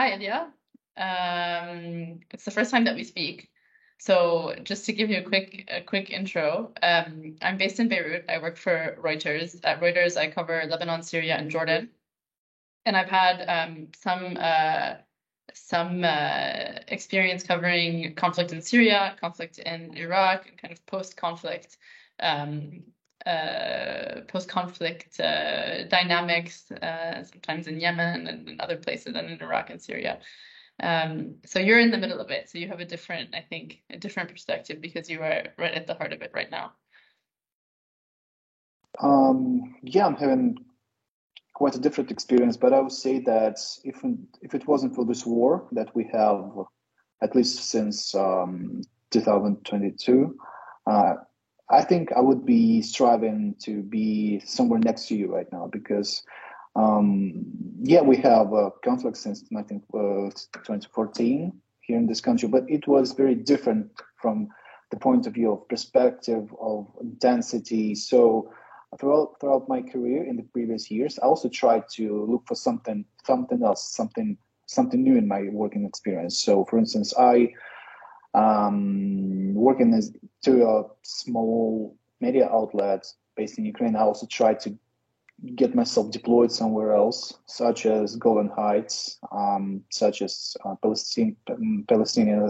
Hi, Ilya. It's the first time that we speak. So just to give you a quick intro, I'm based in Beirut. I work for Reuters. At Reuters, I cover Lebanon, Syria, and Jordan. And I've had some experience covering conflict in Syria, conflict in Iraq, and kind of post-conflict dynamics, sometimes in Yemen and in other places, and in Iraq and Syria. So you're in the middle of it. So you have a different perspective because you are right at the heart of it right now. I'm having quite a different experience, but I would say that if it wasn't for this war that we have, at least since 2022, I think I would be striving to be somewhere next to you right now because, we have a conflict since 2014 here in this country, but it was very different from the point of view of perspective, of intensity. So throughout my career in the previous years, I also tried to look for something else, something new in my working experience. So, for instance, I working to a small media outlet based in Ukraine. I also tried to get myself deployed somewhere else, such as Golan Heights, such as Palestinian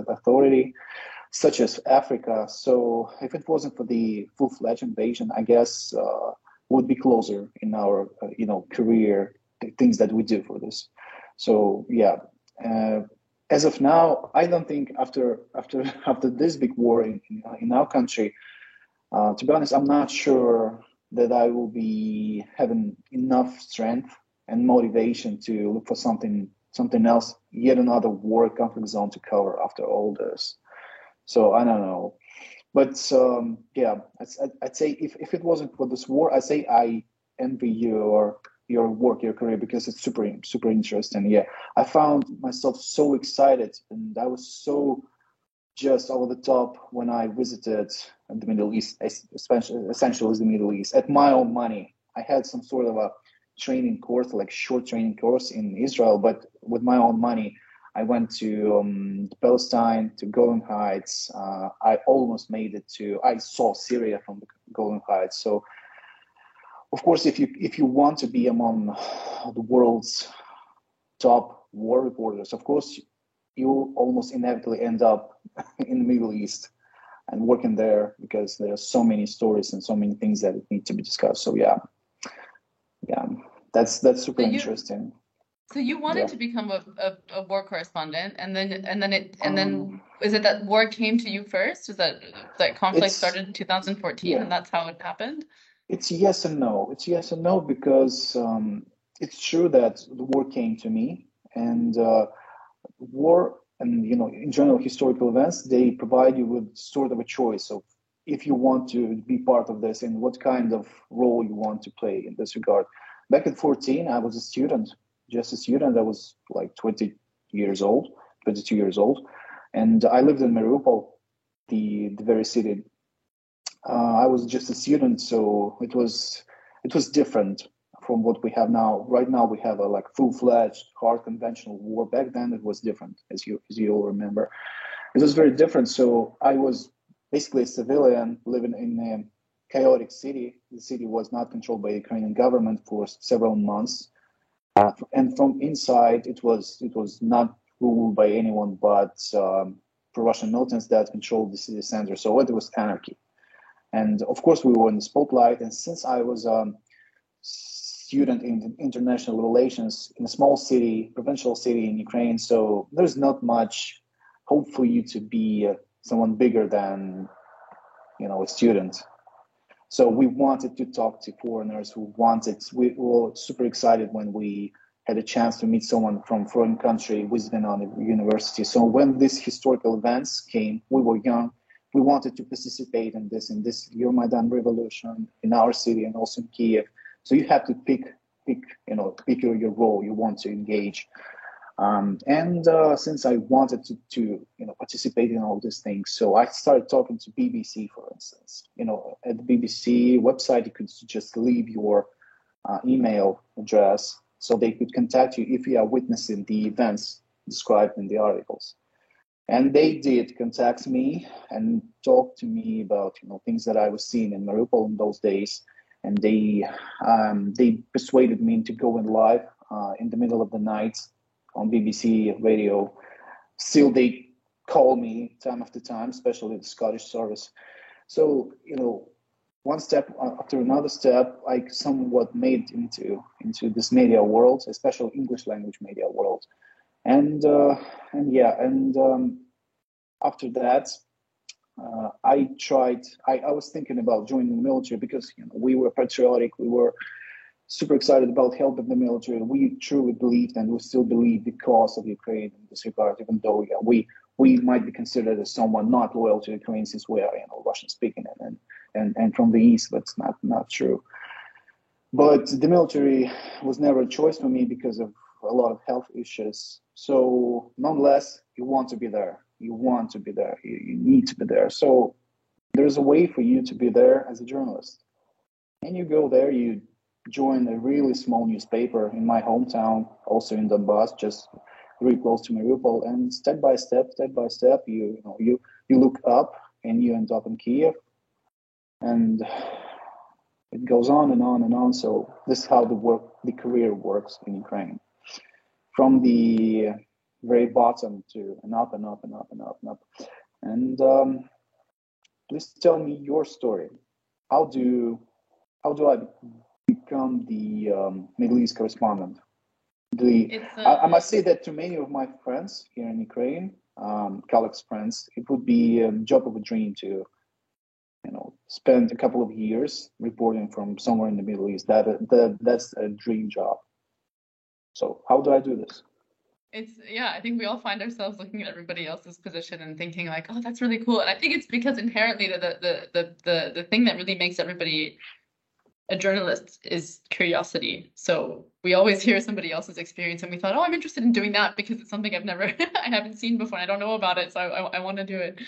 Authority, such as Africa. So if it wasn't for the full-fledged invasion, I guess would be closer in our career, the things that we do for this. So as of now, I don't think after this big war in our country, to be honest, I'm not sure that I will be having enough strength and motivation to look for something else, yet another war conflict zone to cover after all this. So I don't know, but I'd say if it wasn't for this war, I'd say I envy your work, your career, because it's super interesting. Yeah, I found myself so excited, and I was so just over the top when I visited the Middle East, essentially the Middle East, at my own money. I had some sort of a training course, like short training course in Israel, but with my own money. I went to Palestine, to Golan Heights. I almost made it I saw Syria from the Golan Heights. So, of course, if you want to be among the world's top war reporters, of course, you almost inevitably end up in the Middle East and working there because there are so many stories and so many things that need to be discussed. So that's super interesting. So you wanted to become a war correspondent, and then is it that war came to you first? Is that conflict started in 2014, and that's how it happened? It's yes and no. It's yes and no because it's true that the war came to me, and war and in general historical events, they provide you with sort of a choice of if you want to be part of this and what kind of role you want to play in this regard. Back at 14, I was just a student. I was like 22 years old, and I lived in Mariupol, the very city. I was just a student, so it was different from what we have now. Right now, we have a full-fledged, hard conventional war. Back then, it was different, as you all remember. It was very different. So I was basically a civilian living in a chaotic city. The city was not controlled by the Ukrainian government for several months. And from inside, it was not ruled by anyone but Russian militants that controlled the city center. So it was anarchy. And of course, we were in the spotlight. And since I was a student in international relations in a small city, provincial city in Ukraine, so there's not much hope for you to be someone bigger than, a student. So we wanted to talk to foreigners we were super excited when we had a chance to meet someone from foreign country visiting on the university. So when these historical events came, we were young. We wanted to participate in this Euromaidan revolution in our city and also in Kyiv. So you have to pick your role you want to engage. Since I wanted to participate in all these things, so I started talking to BBC, for instance. At the BBC website, you could just leave your email address so they could contact you if you are witnessing the events described in the articles. And they did contact me and talk to me about things that I was seeing in Mariupol in those days. And they persuaded me to go in live in the middle of the night on BBC radio. Still, they call me time after time, especially the Scottish service. So one step after another step, I somewhat made into this media world, especially English language media world. And after that, I was thinking about joining the military because we were patriotic, we were super excited about helping the military. We truly believed, and we still believe, the cause of Ukraine in this regard, even though we might be considered as someone not loyal to Ukraine since we are Russian speaking and from the east, but it's not true. But the military was never a choice for me because of a lot of health issues. So nonetheless, you want to be there. You need to be there. So there's a way for you to be there as a journalist. And you go there, you join a really small newspaper in my hometown, also in Donbass, just very close to Mariupol. And step by step, you look up and you end up in Kyiv. And it goes on and on and on. So this is how the career works in Ukraine. From the very bottom to and up and up and up and up and up. And please tell me your story. How do I become the Middle East correspondent? I must say that to many of my friends here in Ukraine, colleagues, friends, it would be a job of a dream to spend a couple of years reporting from somewhere in the Middle East. That's a dream job. So how do I do this? I think we all find ourselves looking at everybody else's position and thinking like, oh, that's really cool. And I think it's because inherently the thing that really makes everybody a journalist is curiosity. So we always hear somebody else's experience and we thought, oh, I'm interested in doing that because it's something I haven't seen before. And I don't know about it, so I want to do it.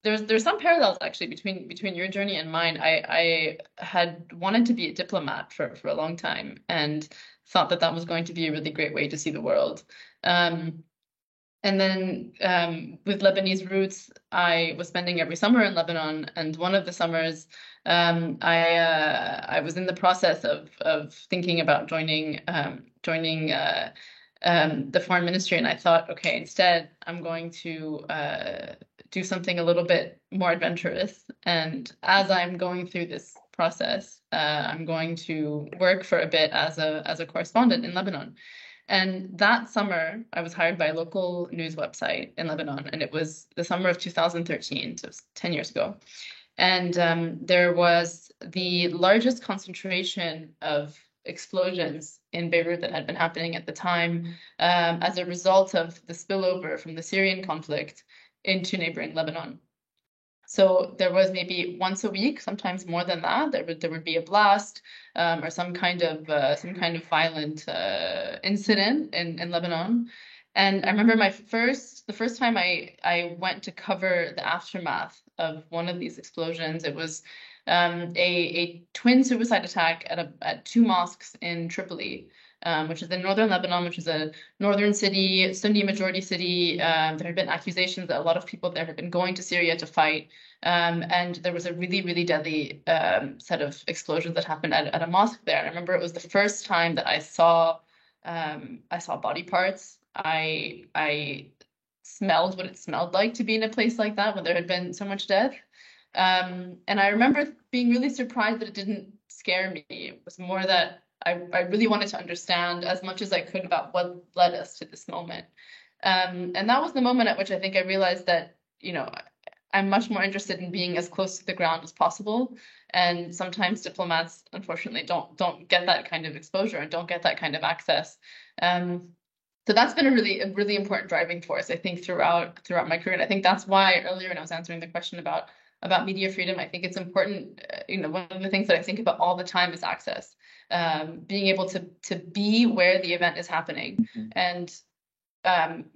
There's some parallels actually between your journey and mine. I had wanted to be a diplomat for a long time and thought that was going to be a really great way to see the world. And then with Lebanese roots, I was spending every summer in Lebanon, and one of the summers I was in the process of thinking about joining the foreign ministry, and I thought, okay, instead I'm going to do something a little bit more adventurous. And as I'm going through this process, I'm going to work for a bit as a correspondent in Lebanon. And that summer, I was hired by a local news website in Lebanon, and it was the summer of 2013, so it was 10 years ago. And there was the largest concentration of explosions in Beirut that had been happening at the time as a result of the spillover from the Syrian conflict into neighboring Lebanon. So there was maybe once a week, sometimes more than that, there would be a blast or some kind of violent incident in Lebanon. And I remember the first time I went to cover the aftermath of one of these explosions. It was a twin suicide attack at two mosques in Tripoli, which is in northern Lebanon, which is a northern city, Sunni majority city. There had been accusations that a lot of people there had been going to Syria to fight. And there was a really, really deadly set of explosions that happened at a mosque there. And I remember it was the first time that I saw body parts. I smelled what it smelled like to be in a place like that when there had been so much death. And I remember being really surprised that it didn't scare me. It was more that I really wanted to understand as much as I could about what led us to this moment. And that was the moment at which I think I realized that, I'm much more interested in being as close to the ground as possible. And sometimes diplomats, unfortunately, don't get that kind of exposure and don't get that kind of access. So that's been a really important driving force, I think, throughout my career. And I think that's why earlier when I was answering the question about media freedom, I think it's important. One of the things that I think about all the time is access, being able to be where the event is happening. Mm-hmm. And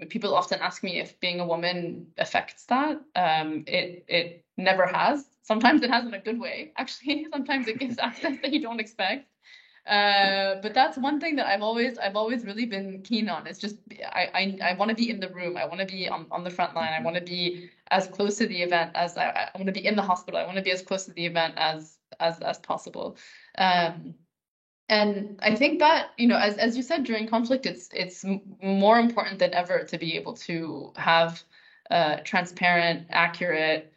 people often ask me if being a woman affects that. It never has. Sometimes it has in a good way, actually. Sometimes it gives access that you don't expect. But that's one thing that I've always really been keen on. It's just I want to be in the room. I want to be on the front line. I want to be as close to the event as I want to be in the hospital. I want to be as close to the event as possible. And I think that, you know, as you said, during conflict, it's more important than ever to be able to have transparent, accurate,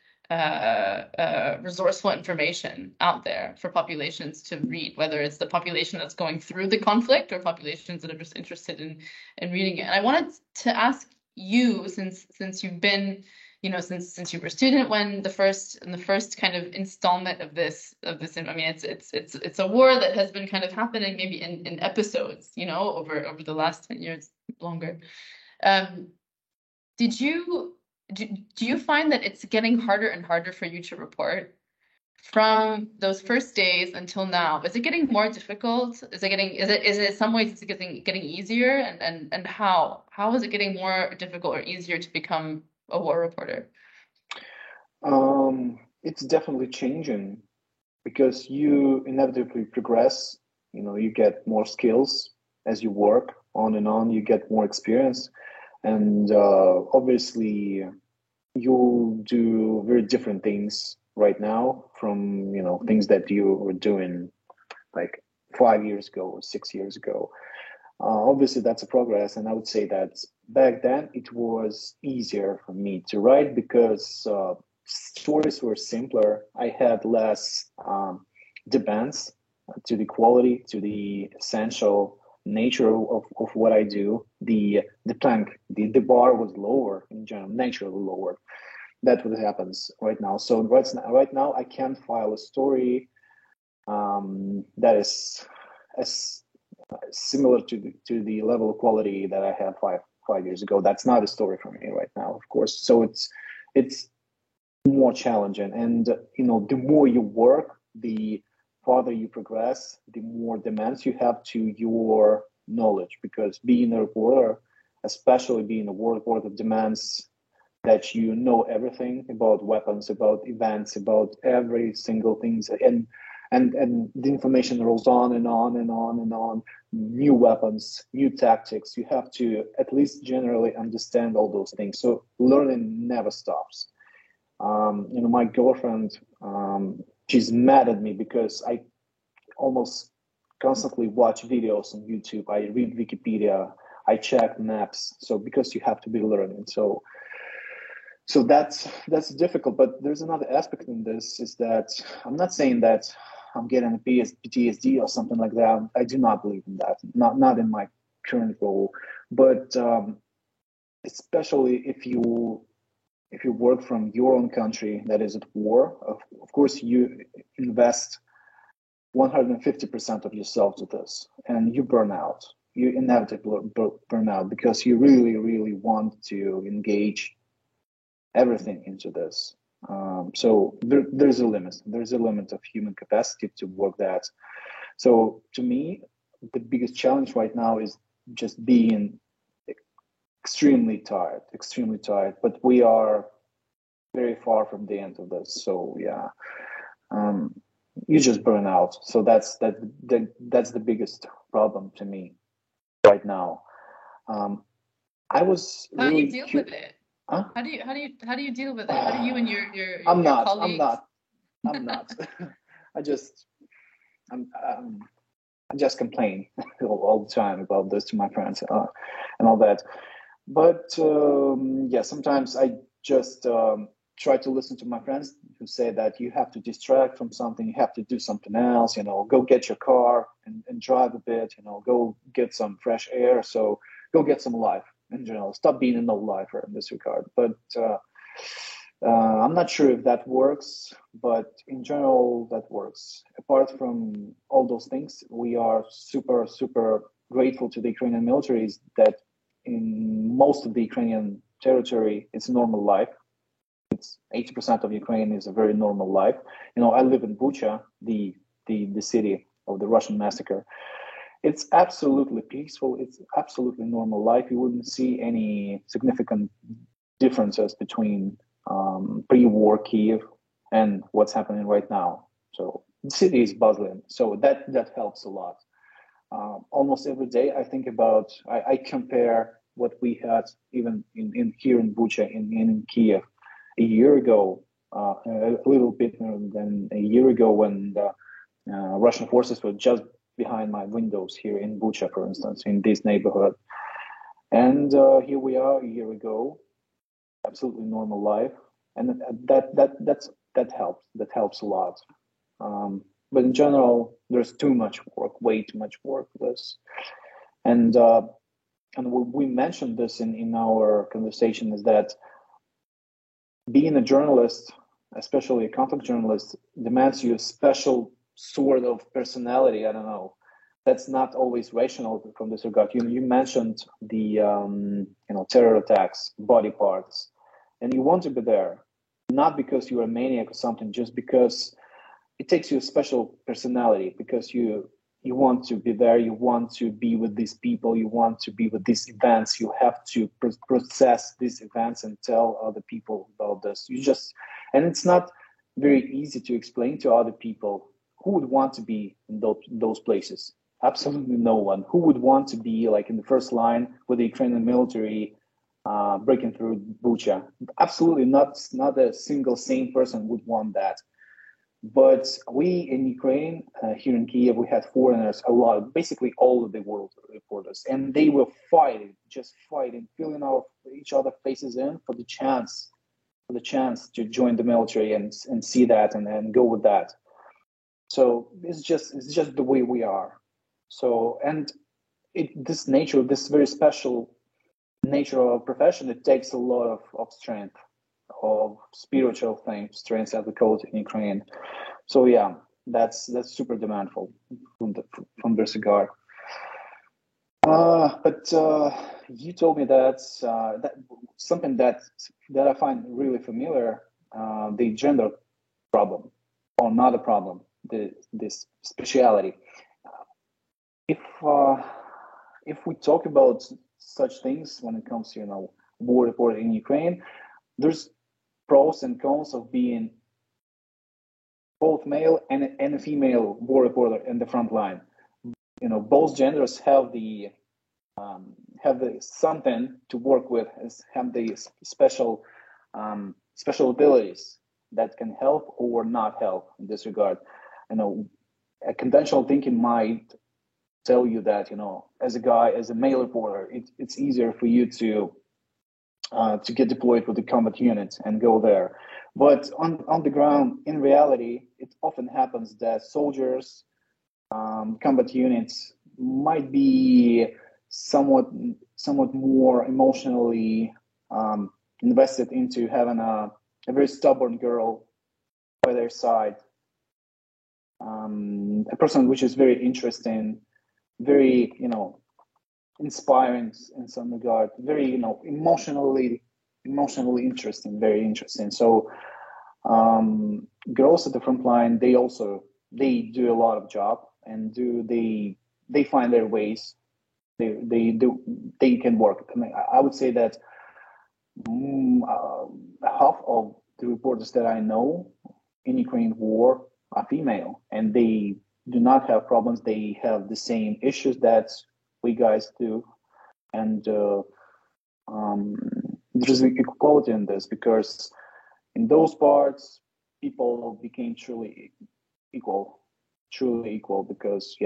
resourceful information out there for populations to read, whether it's the population that's going through the conflict or populations that are just interested in reading it. And I wanted to ask you, since you've been, you know, since you were a student when the first kind of installment of this, I mean, it's a war that has been kind of happening maybe in episodes, you know, over the last 10 years, longer. Do you find that it's getting harder and harder for you to report from those first days until now? Is it getting more difficult? Is it in some ways it's getting easier? And how is it getting more difficult or easier to become a war reporter? It's definitely changing because you inevitably progress. You know, you get more skills as you work on and on. You get more experience, and obviously, you'll do very different things right now from, you know, things that you were doing like 5 years ago or 6 years ago. Obviously, that's a progress, and I would say that back then it was easier for me to write because stories were simpler. I had less demands to the quality, to the essential nature of what I do. The plank, the bar was lower in general, naturally lower. That's what happens right now. So right now I can file a story that is as similar to the level of quality that I had five years ago. That's not a story for me right now, of course. So it's more challenging, and you know, the more you work, the farther you progress, the more demands you have to your knowledge, because being a reporter, especially being a war reporter, demands that you know everything about weapons, about events, about every single thing, and the information rolls on and on and on and on. New weapons, new tactics. You have to at least generally understand all those things. So learning never stops. You know, my girlfriend, she's mad at me because I almost constantly watch videos on YouTube. I read Wikipedia. I check maps. So because you have to be learning. So that's difficult. But there's another aspect in this, is that I'm not saying that I'm getting a PTSD or something like that. I do not believe in that. Not in my current role. But especially if you work from your own country that is at war, of course you invest 150% of yourself to this, and you burn out. You inevitably burn out because you really, really want to engage everything into this. So there's a limit. There's a limit of human capacity to work that. So to me, the biggest challenge right now is just being extremely tired, but we are very far from the end of this. So yeah, you just burn out. So that's the biggest problem to me right now. I was How really do you deal with it? Huh? How do you deal with it? How do you and your I'm colleagues? not. I just complain all the time about this to my friends and all that. But yeah, sometimes I just try to listen to my friends who say that you have to distract from something, you have to do something else, you know, go get your car and drive a bit, you know, go get some fresh air. So go get some life in general. Stop being a no-lifer in this regard. But I'm not sure if that works, but in general, that works. Apart from all those things, we are super, super grateful to the Ukrainian militaries that in most of the Ukrainian territory, it's normal life. It's 80% of Ukraine is a very normal life. You know, I live in Bucha, the city of the Russian massacre. It's absolutely peaceful. It's absolutely normal life. You wouldn't see any significant differences between pre-war Kyiv and what's happening right now. So the city is bustling. So that helps a lot. almost every day I think about, I compare what we had even in here in Bucha, in Kyiv a year ago, a little bit more than a year ago, when the Russian forces were just behind my windows here in Bucha, for instance, in this neighborhood. And here we are a year ago, absolutely normal life. And that helps. That helps a lot. But in general, there's too much work, way too much work for this. And we mentioned this in our conversation, is that being a journalist, especially a conflict journalist, demands you a special sort of personality. I don't know. That's not always rational from this regard. You mentioned the terror attacks, body parts, and you want to be there, not because you're a maniac or something, just because it takes you a special personality, because you want to be there, you want to be with these people, you want to be with these events, you have to process these events and tell other people about this. And it's not very easy to explain to other people. Who would want to be in those places? Absolutely no one. Who would want to be like in the first line with the Ukrainian military breaking through Bucha? Absolutely not a single sane person would want that. But we in Ukraine, here in Kyiv, we had foreigners, a lot, basically all of the world reporters, and they were just fighting, filling each other faces in for the chance to join the military and see that and go with that. So it's just the way we are. So, and this very special nature of our profession, it takes a lot of strength, of spiritual strength, as we call it in Ukraine. So yeah, that's super demandful from this regard. But you told me that something that I find really familiar, the gender problem, or not a problem, this speciality. If we talk about such things when it comes to war reporting in Ukraine, there's pros and cons of being both male and a female war reporter in the front line. Both genders have the something to work with, have the special abilities that can help or not help in this regard. A conventional thinking might tell you that as a male reporter, it's easier for you to get deployed with the combat unit and go there. But on the ground, in reality, it often happens that soldiers, combat units might be somewhat more emotionally invested into having a very stubborn girl by their side, a person which is very interesting, very inspiring in some regard, very emotionally interesting, very interesting. So girls at the front line, they do a lot of job, and they find their ways. They can work. I mean, I would say that half of the reporters that I know in Ukraine war are female, and they do not have problems. They have the same issues that we guys do, and there's equality in this, because in those parts people became truly equal, because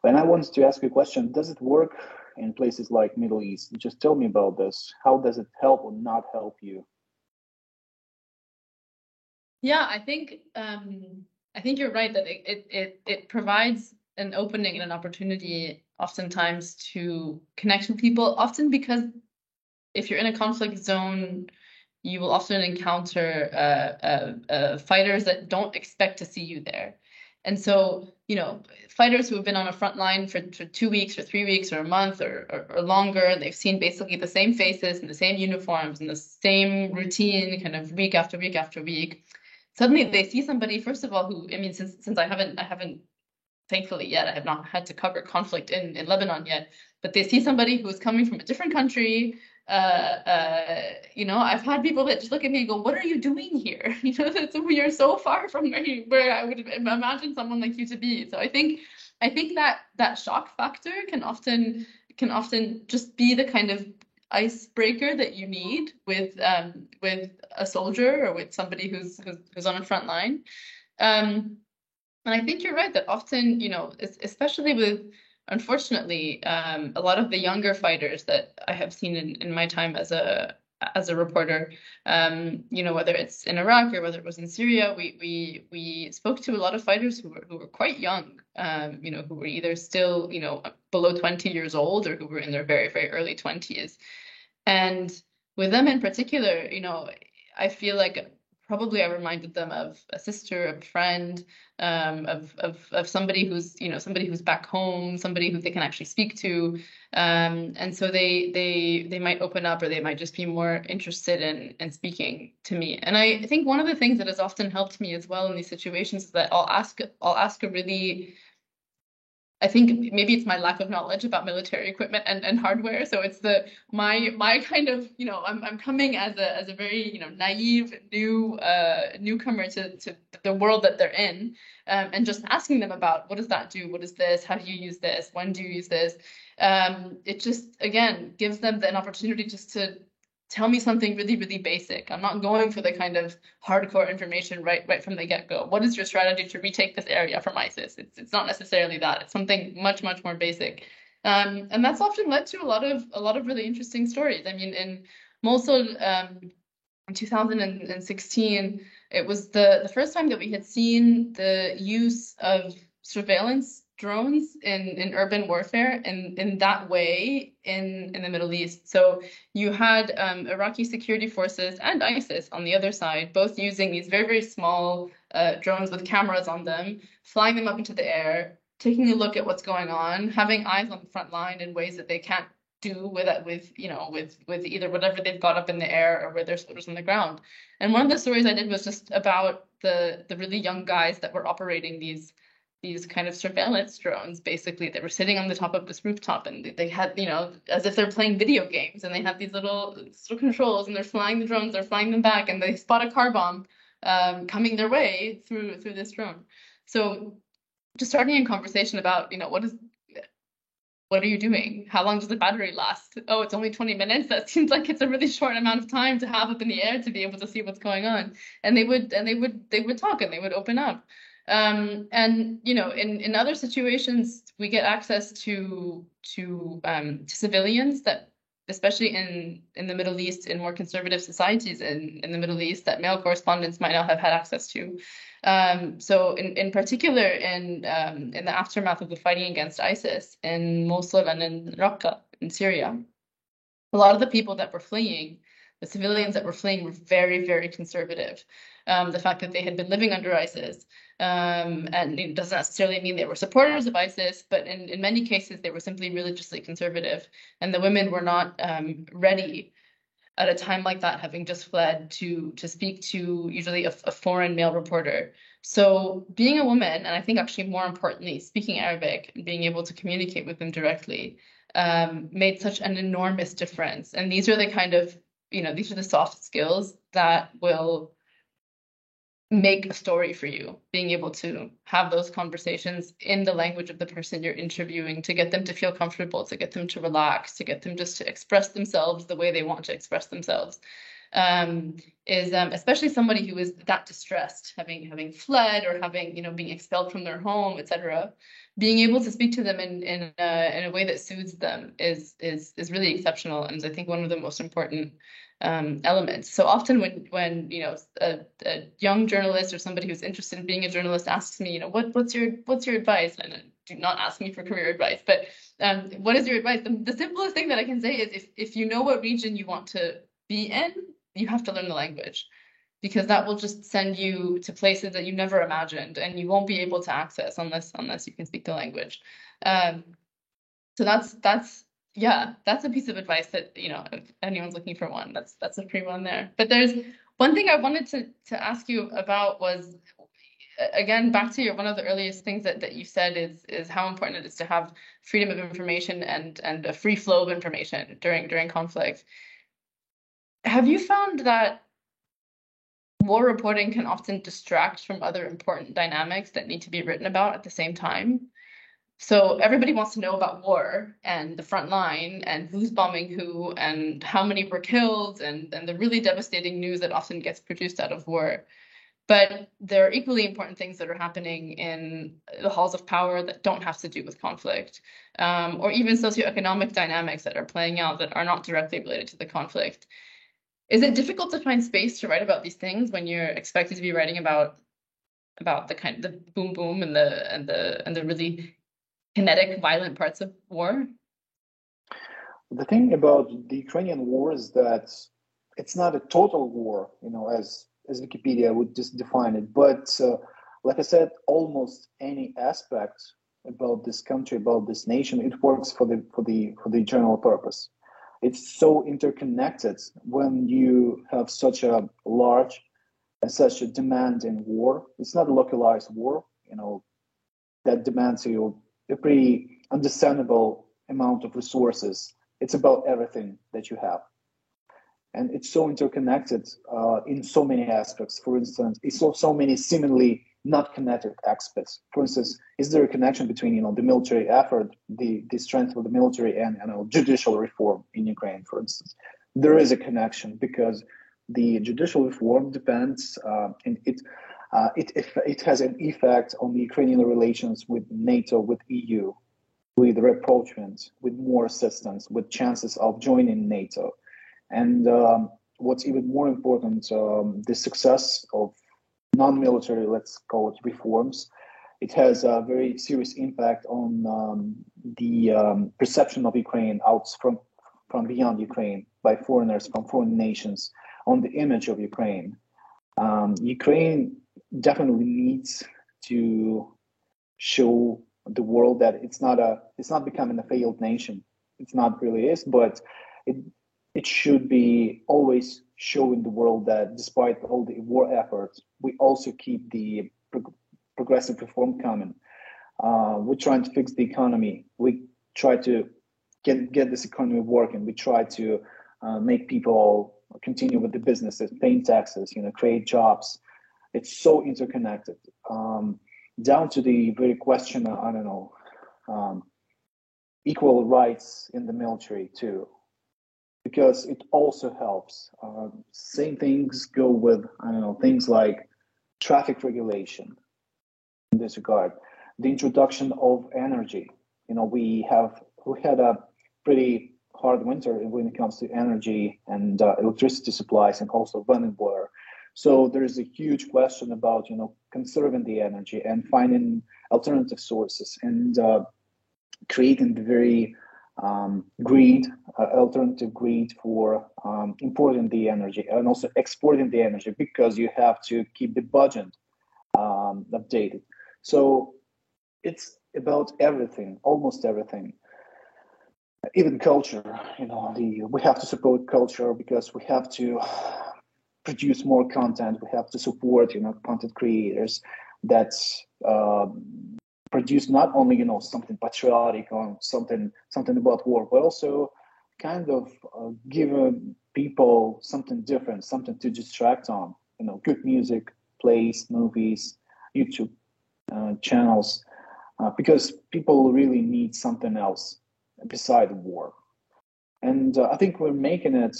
and I wanted to ask you a question. Does it work in places like Middle East? Just tell me about this. How does it help or not help you? Yeah, I think you're right that it provides an opening and an opportunity oftentimes to connect with people, often because if you're in a conflict zone, you will often encounter fighters that don't expect to see you there. And so, fighters who have been on a front line for 2 weeks or 3 weeks or a month or longer, they've seen basically the same faces and the same uniforms and the same routine kind of week after week after week. Suddenly they see somebody, first of all, who, since I haven't, thankfully yet, I have not had to cover conflict in Lebanon yet, but they see somebody who's coming from a different country. I've had people that just look at me and go, "What are you doing here?" You're so far from where I would imagine someone like you to be. So I think I think that shock factor can often just be the kind of icebreaker that you need with a soldier or with somebody who's on a front line. And I think you're right that often, you know, especially with, unfortunately, a lot of the younger fighters that I have seen in my time as a reporter, you know, whether it's in Iraq or whether it was in Syria, we spoke to a lot of fighters who were quite young, you know, who were either still, you know, below 20 years old or who were in their very, very early 20s. And with them in particular, you know, I feel like probably I reminded them of a sister, of a friend, of somebody who's, you know, somebody who's back home, somebody who they can actually speak to. And so they might open up, or they might just be more interested in speaking to me. And I think one of the things that has often helped me as well in these situations is that I'll ask a really, I think maybe it's my lack of knowledge about military equipment and hardware. So it's my kind of, you know, I'm coming as a very, you know, naive newcomer to the world that they're in, and just asking them about, what does that do? What is this? How do you use this? When do you use this? It just, again, gives them an opportunity just to tell me something really, really basic. I'm not going for the kind of hardcore information right from the get-go. What is your strategy to retake this area from ISIS? It's not necessarily that. It's something much more basic, and that's often led to a lot of really interesting stories. I mean, in Mosul, in 2016, it was the first time that we had seen the use of surveillance drones in urban warfare in that way in the Middle East. So you had Iraqi security forces and ISIS on the other side, both using these very, very small drones with cameras on them, flying them up into the air, taking a look at what's going on, having eyes on the front line in ways that they can't do with either whatever they've got up in the air or with their soldiers on the ground. And one of the stories I did was just about the really young guys that were operating these kind of surveillance drones. Basically, they were sitting on the top of this rooftop, and they had, you know, as if they're playing video games, and they have these little controls, and they're flying the drones, they're flying them back, and they spot a car bomb coming their way through this drone. So just starting a conversation about, you know, what are you doing? How long does the battery last? Oh, it's only 20 minutes. That seems like it's a really short amount of time to have up in the air to be able to see what's going on. And they would talk, and they would open up. And you know, in other situations, we get access to civilians that, especially in the Middle East, in more conservative societies in the Middle East, that male correspondents might not have had access to. So in particular, in the aftermath of the fighting against ISIS in Mosul and in Raqqa in Syria, a lot of the people that were fleeing, the civilians that were fleeing, were very, very conservative. The fact that they had been living under ISIS, and it doesn't necessarily mean they were supporters of ISIS, but in many cases they were simply religiously conservative, and the women were not ready at a time like that, having just fled, to speak to usually a foreign male reporter. So being a woman, and I think actually more importantly, speaking Arabic and being able to communicate with them directly, made such an enormous difference. And these are the kind of, you know, these are the soft skills that will make a story for you, being able to have those conversations in the language of the person you're interviewing, to get them to feel comfortable, to get them to relax, to get them just to express themselves the way they want to express themselves, is especially somebody who is that distressed, having fled or having, you know, being expelled from their home, etc. Being able to speak to them in a way that soothes them is really exceptional, and I think one of the most important elements. So often when you know, a young journalist or somebody who's interested in being a journalist asks me, you know, what's your advice? And do not ask me for career advice, but what is your advice? The simplest thing that I can say is if you know what region you want to be in, you have to learn the language, because that will just send you to places that you never imagined, and you won't be able to access unless you can speak the language. So that's a piece of advice that, you know, if anyone's looking for one, that's a free one there. But there's one thing I wanted to ask you about was, again, back to one of the earliest things that you said is how important it is to have freedom of information and a free flow of information during conflict. Have you found that war reporting can often distract from other important dynamics that need to be written about at the same time? So everybody wants to know about war and the front line and who's bombing who and how many were killed and the really devastating news that often gets produced out of war. But there are equally important things that are happening in the halls of power that don't have to do with conflict, or even socioeconomic dynamics that are playing out that are not directly related to the conflict. Is it difficult to find space to write about these things when you're expected to be writing about the kind of the boom boom and the really kinetic, violent parts of war? The thing about the Ukrainian war is that it's not a total war, as Wikipedia would just define it. But like I said, almost any aspect about this country, about this nation, it works for the general purpose. It's so interconnected when you have such a large and such a demand in war. It's not a localized war, that demands you a pretty understandable amount of resources. It's about everything that you have. And it's so interconnected in so many aspects. For instance, it's so many seemingly not connected aspects. For instance, is there a connection between the military effort, the strength of the military, and judicial reform in Ukraine, for instance? There is a connection because the judicial reform depends, and it has an effect on the Ukrainian relations with NATO, with EU, with rapprochement, with more assistance, with chances of joining NATO. And what's even more important, the success of non-military, let's call it, reforms, it has a very serious impact on the perception of Ukraine out from beyond Ukraine by foreigners from foreign nations, on the image of Ukraine. Ukraine definitely needs to show the world that it's not becoming a failed nation. It's not really is, but it should be always showing the world that despite all the war efforts, we also keep the progressive reform coming. We're trying to fix the economy. We try to get this economy working. We try to make people continue with the businesses, paying taxes, create jobs. It's so interconnected. Down to the very question, equal rights in the military too, because it also helps. Same things go with, things like traffic regulation in this regard. The introduction of energy. We had a pretty hard winter when it comes to energy and electricity supplies and also running water. So there is a huge question about, conserving the energy and finding alternative sources and creating the very alternative greed for importing the energy and also exporting the energy, because you have to keep the budget updated. So it's about everything, almost everything. Even culture, we have to support culture because we have to produce more content. We have to support, content creators that produce not only, something patriotic or something about war, but also kind of give people something different, something to distract on. Good music, plays, movies, YouTube channels, because people really need something else beside war. And I think we're making it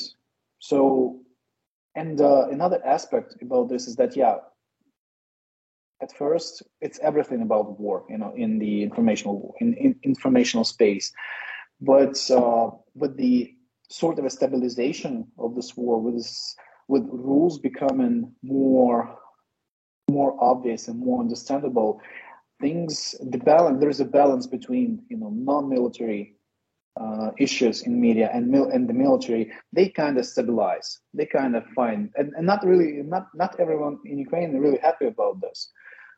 so. And another aspect about this is that, at first it's everything about war, in the informational space, but the sort of a stabilization of this war with rules becoming more obvious and more understandable, there's a balance between non-military issues in media and the military. They kind of stabilize. They kind of find, and not everyone in Ukraine is really happy about this,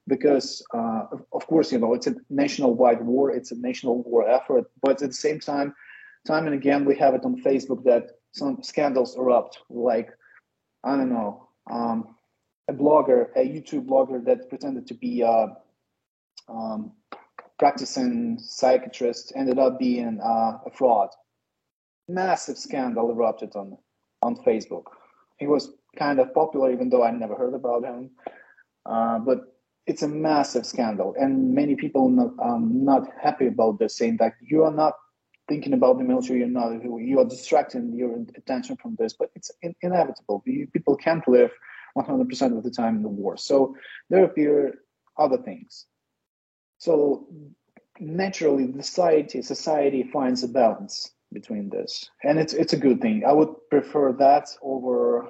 because of course it's a nationwide war. It's a national war effort, but at the same time and again we have it on Facebook that some scandals erupt, like a YouTube blogger that pretended to be practicing psychiatrist ended up being a fraud. Massive scandal erupted on Facebook. He was kind of popular, even though I never heard about him. But it's a massive scandal, and many people not happy about this, saying that you are not thinking about the military, you are distracting your attention from this, but it's inevitable. People can't live 100% of the time in the war, so there appear other things. So naturally, society finds a balance between this, and it's a good thing. I would prefer that over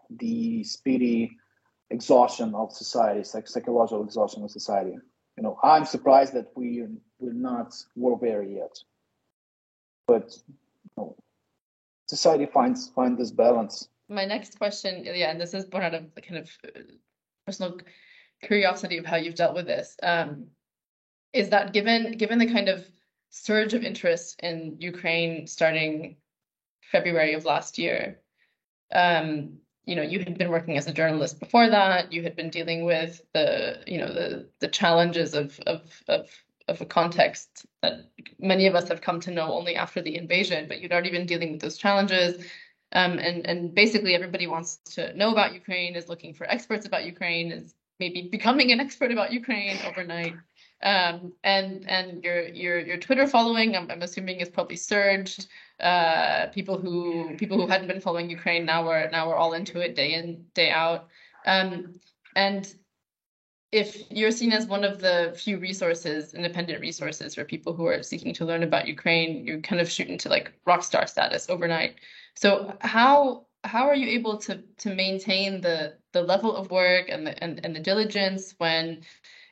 the speedy exhaustion of society, like psychological exhaustion of society. I'm surprised that we're not war-weary yet, but society finds this balance. My next question, and this is born out of the kind of personal curiosity of how you've dealt with this, is that given the kind of surge of interest in Ukraine starting February of last year, you had been working as a journalist before that. You had been dealing with the challenges of a context that many of us have come to know only after the invasion, but you'd already been dealing with those challenges. And basically everybody wants to know about Ukraine, is looking for experts about Ukraine, is maybe becoming an expert about Ukraine overnight. And your Twitter following, I'm assuming, is probably surged. People who hadn't been following Ukraine now are all into it day in, day out. And if you're seen as one of the few resources, independent resources for people who are seeking to learn about Ukraine, you kind of shoot into like rock star status overnight. So how are you able to maintain the level of work and the diligence when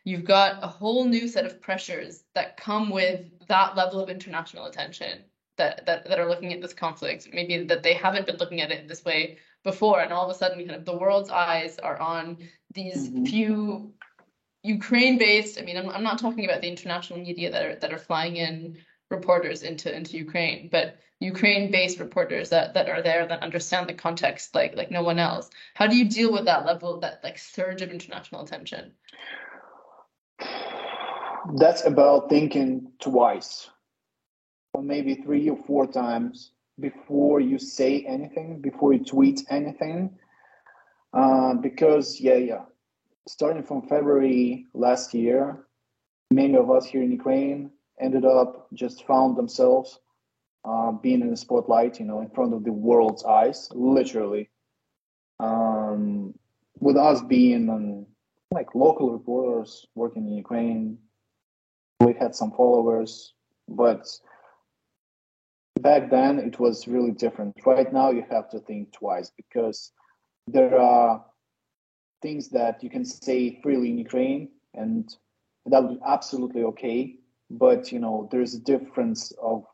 you've got a whole new set of pressures that come with that level of international attention that are looking at this conflict, maybe that they haven't been looking at it in this way before, and all of a sudden kind of the world's eyes are on these few Ukraine-based, I'm not talking about the international media that are flying in reporters into Ukraine, but Ukraine-based reporters that are there, that understand the context like no one else. How do you deal with that level, that like surge of international attention? That's about thinking twice, or maybe 3 or 4 times before you say anything, before you tweet anything. Because starting from February last year, many of us here in Ukraine found themselves being in the spotlight, in front of the world's eyes, literally. With us being like local reporters working in Ukraine, we had some followers, but back then it was really different. Right now you have to think twice, because there are things that you can say freely in Ukraine, and that would be absolutely okay. But there's a difference of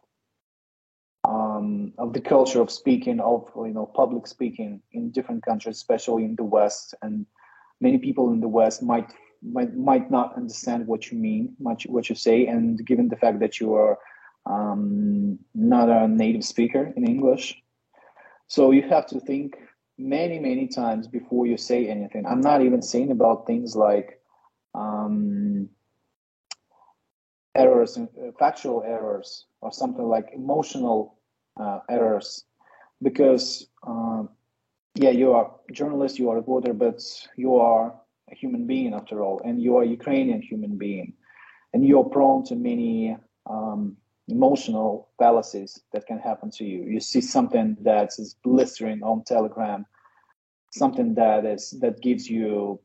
the culture of speaking, of public speaking in different countries, especially in the West, and many people in the West might not understand what you mean, what you say, and given the fact that you are not a native speaker in English, so you have to think many times before you say anything. I'm not even saying about things like errors, factual errors, or something like emotional errors, because you are a journalist, you are a reporter, but you are a human being after all, and you are a Ukrainian human being, and you're prone to many emotional fallacies that can happen to you. You see something that is blistering on Telegram, something that gives you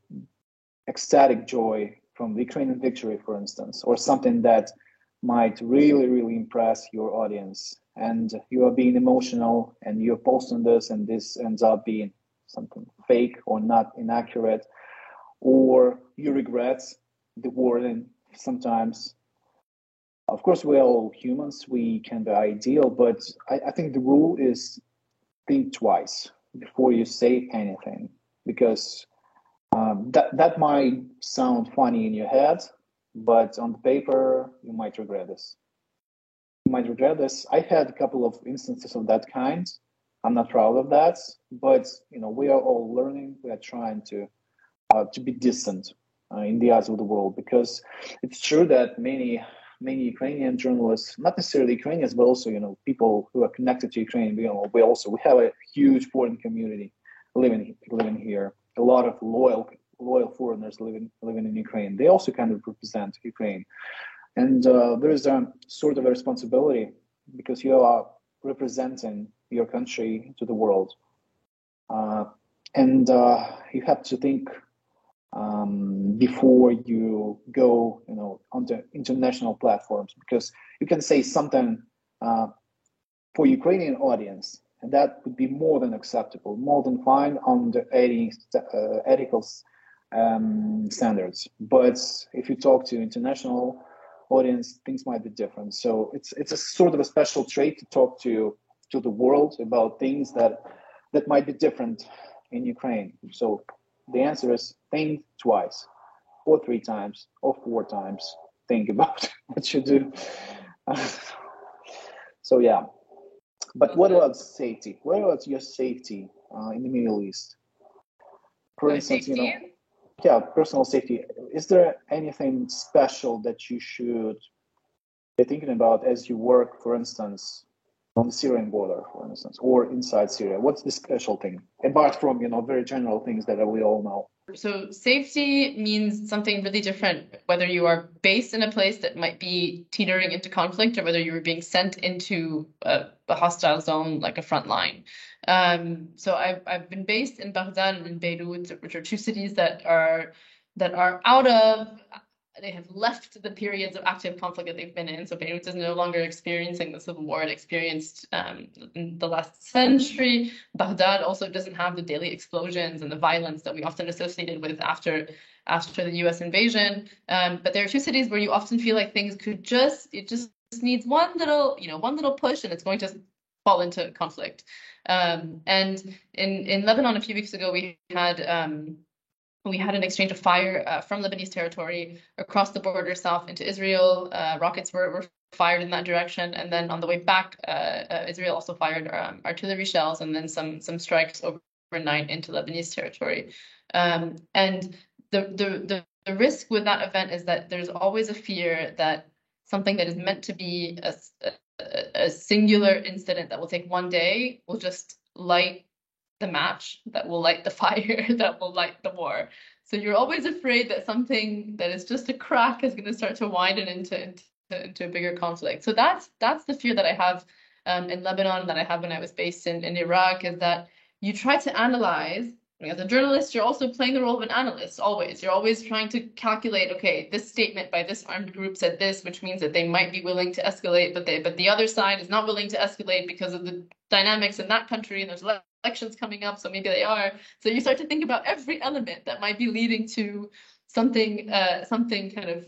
ecstatic joy from the Ukrainian victory, for instance, or something that might really impress your audience, and you are being emotional and you're posting this, and this ends up being something fake or not inaccurate, or you regret the wording sometimes. Of course, we're all humans, we can be ideal, but I think the rule is think twice before you say anything, because that might sound funny in your head, but on the paper, you might regret this. I had a couple of instances of that kind. I'm not proud of that, but we are all learning. We are trying to be decent in the eyes of the world, because it's true that many Ukrainian journalists, not necessarily Ukrainians, but also people who are connected to Ukraine. We have a huge foreign community living here. A lot of loyal loyal foreigners living in Ukraine. They also kind of represent Ukraine. And there is a sort of a responsibility because you are representing your country to the world. And you have to think before you go, onto international platforms, because you can say something for Ukrainian audience, and that would be more than acceptable, more than fine on the ethical standards. But if you talk to international audience, things might be different. So it's a sort of a special trait to talk to the world about things that might be different in Ukraine. So the answer is think twice, or 3 times, or 4 times. Think about what you do. So yeah. But what about safety? What about your safety in the Middle East? For instance, personal safety. Is there anything special that you should be thinking about as you work, for instance, on the Syrian border, for instance, or inside Syria? What's the special thing, apart from, very general things that we all know? So safety means something really different, whether you are based in a place that might be teetering into conflict or whether you were being sent into a hostile zone, like a front line. So I've been based in Baghdad and in Beirut, which are 2 cities that are out of, they have left the periods of active conflict that they've been in. So Beirut is no longer experiencing the civil war it experienced in the last century. Baghdad also doesn't have the daily explosions and the violence that we often associated with after the U.S. invasion. But there are 2 cities where you often feel like things it just needs one little push and it's going to fall into conflict. And in Lebanon a few weeks ago, we had an exchange of fire from Lebanese territory across the border south into Israel. Rockets were fired in that direction. And then on the way back, Israel also fired artillery shells and then some strikes overnight into Lebanese territory. And the risk with that event is that there's always a fear that something that is meant to be a singular incident that will take one day will just light the match, that will light the fire, that will light the war. So you're always afraid that something that is just a crack is going to start to widen into a bigger conflict. So that's the fear that I have in Lebanon, that I have when I was based in Iraq, is that you try to analyze. As a journalist, you're also playing the role of an analyst, always. You're always trying to calculate, okay, this statement by this armed group said this, which means that they might be willing to escalate, but the other side is not willing to escalate because of the dynamics in that country, and there's elections coming up, so maybe they are. So you start to think about every element that might be leading to something kind of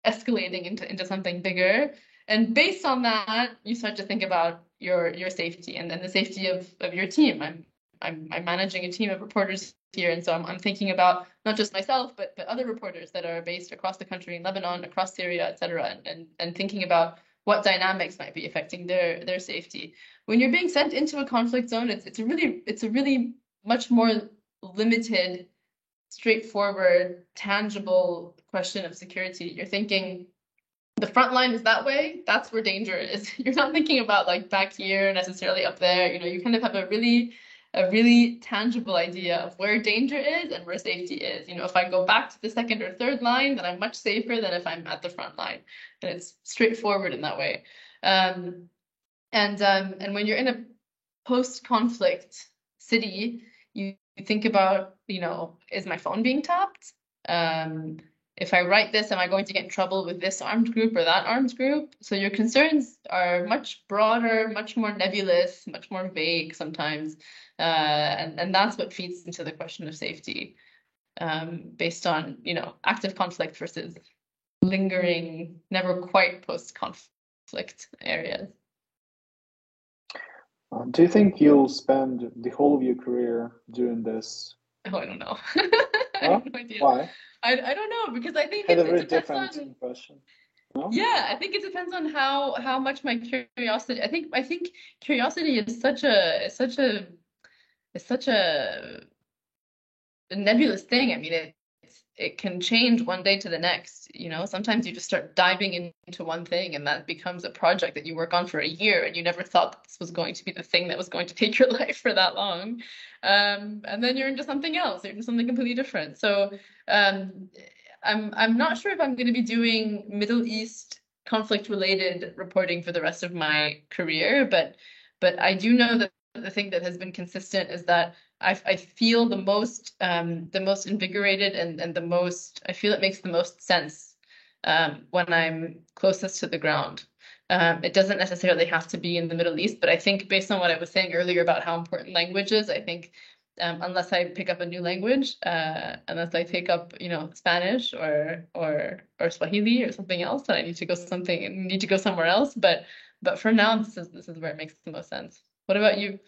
escalating into something bigger. And based on that, you start to think about your safety and then the safety of your team. I'm managing a team of reporters here, and so I'm thinking about not just myself, but other reporters that are based across the country in Lebanon, across Syria, etc., and thinking about what dynamics might be affecting their safety. When you're being sent into a conflict zone, it's a really much more limited, straightforward, tangible question of security. You're thinking the front line is that way, that's where danger is. You're not thinking about like back here necessarily up there. You kind of have a really tangible idea of where danger is and where safety is. If I go back to the 2nd or 3rd line, then I'm much safer than if I'm at the front line. And it's straightforward in that way. And when you're in a post-conflict city, you think about, is my phone being tapped? If I write this, am I going to get in trouble with this armed group or that armed group? So your concerns are much broader, much more nebulous, much more vague sometimes. And that's what feeds into the question of safety, based on, active conflict versus lingering, never quite post-conflict areas. Do you think you'll spend the whole of your career doing this? Oh, I don't know. I have no idea. Why? I don't know, because I think had a very different impression. No? Yeah, I think it depends on how much my curiosity. I think curiosity is such a nebulous thing. I mean, it can change one day to the next. You know, sometimes you just start diving into one thing and that becomes a project that you work on for a year and you never thought that this was going to be the thing that was going to take your life for that long. And then you're into something else, you're into something completely different. So I'm not sure if I'm going to be doing Middle East conflict-related reporting for the rest of my career, but I do know that the thing that has been consistent is that I feel the most invigorated and the most, I feel it makes the most sense when I'm closest to the ground. It doesn't necessarily have to be in the Middle East, but I think based on what I was saying earlier about how important language is, I think unless I pick up a new language, unless I take up, you know, Spanish or Swahili or something else, then I need to go somewhere else. But for now, this is where it makes the most sense. What about you?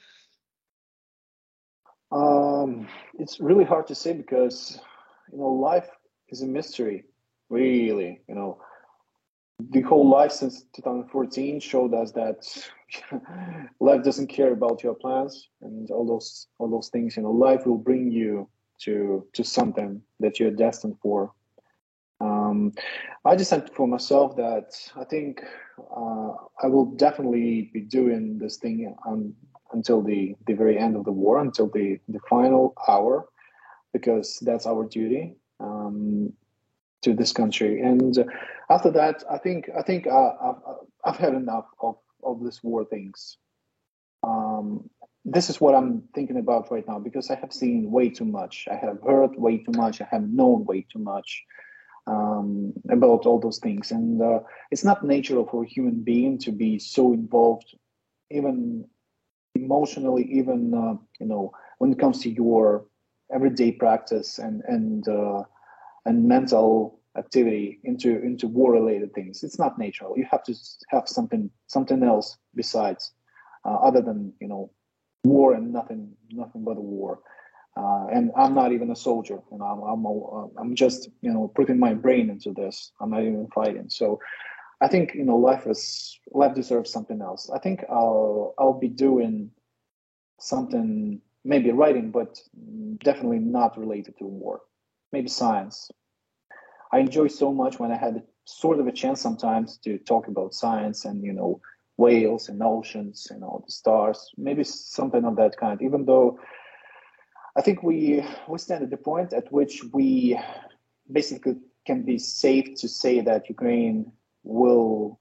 It's really hard to say because, you know, life is a mystery, really. You know, the whole life since 2014 showed us that life doesn't care about your plans and all those things. You know, life will bring you to something that you're destined for. I decided for myself that I think I will definitely be doing this thing until the very end of the war, until the final hour, because that's our duty to this country. And after that, I think I've had enough of this war things. This is what I'm thinking about right now, because I have seen way too much. I have heard way too much. I have known way too much about all those things. And it's not natural for a human being to be so involved, even emotionally, even you know, when it comes to your everyday practice and mental activity into war-related things. It's not natural. You have to have something else besides, other than, you know, war and nothing but a war. And I'm not even a soldier. You know, I'm just, you know, putting my brain into this. I'm not even fighting. So I think, you know, life deserves something else. I think I'll be doing something, maybe writing, but definitely not related to war. Maybe science. I enjoy so much when I had sort of a chance sometimes to talk about science and, you know, whales and oceans and all the stars. Maybe something of that kind. Even though I think we stand at the point at which we basically can be safe to say that Ukraine will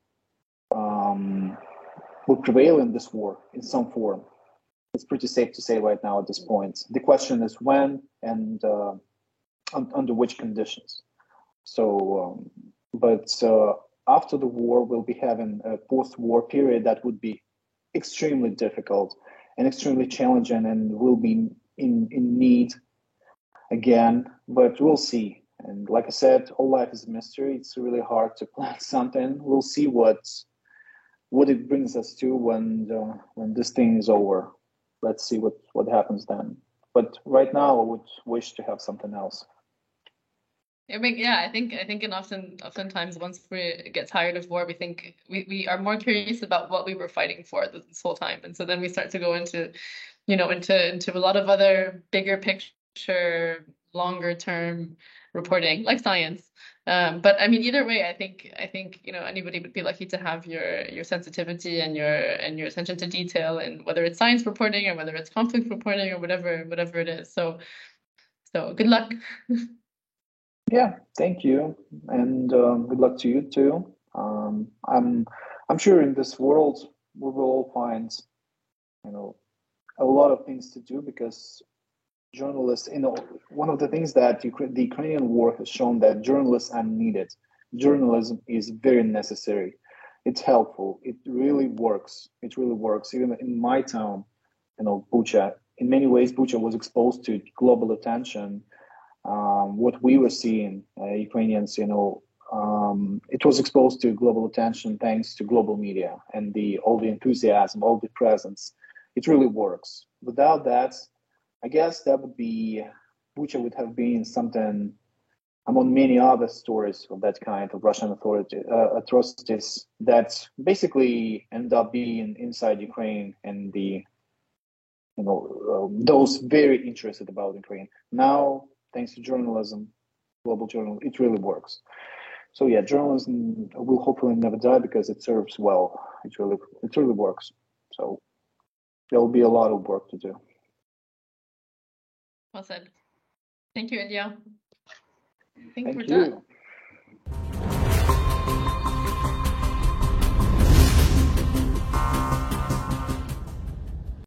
prevail in this war in some form. It's pretty safe to say right now at this point. The question is when and under which conditions. So, but after the war, we'll be having a post-war period that would be extremely difficult and extremely challenging, and we'll be in need again. But we'll see. And like I said, all life is a mystery. It's really hard to plan something. We'll see what it brings us to when this thing is over. Let's see what happens then. But right now, I would wish to have something else. I think and oftentimes once we get tired of war, we think we are more curious about what we were fighting for this whole time, and so then we start to go into, you know, into a lot of other bigger picture, longer term reporting like science. But I mean, either way, I think you know, anybody would be lucky to have your sensitivity and your attention to detail, and whether it's science reporting or whether it's conflict reporting or whatever it is. So good luck. Yeah, thank you, and good luck to you too. I'm sure in this world we will all find, you know, a lot of things to do, because journalists, you know, one of the things that the Ukrainian war has shown, that journalists are needed. Journalism is very necessary. It's helpful. It really works. Even in my town, you know, Bucha. In many ways, Bucha was exposed to global attention. What we were seeing, Ukrainians, you know, it was exposed to global attention thanks to global media and all the enthusiasm, all the presence. It really works. Without that, I guess that would be, Bucha would have been something among many other stories of that kind of Russian atrocities that basically end up being inside Ukraine and those very interested about Ukraine. Now, thanks to journalism, global journalism, it really works. So yeah, journalism will hopefully never die because it serves well. It really works. So there will be a lot of work to do. Well said. Thank you, Ілля. I think Thank we're you. done.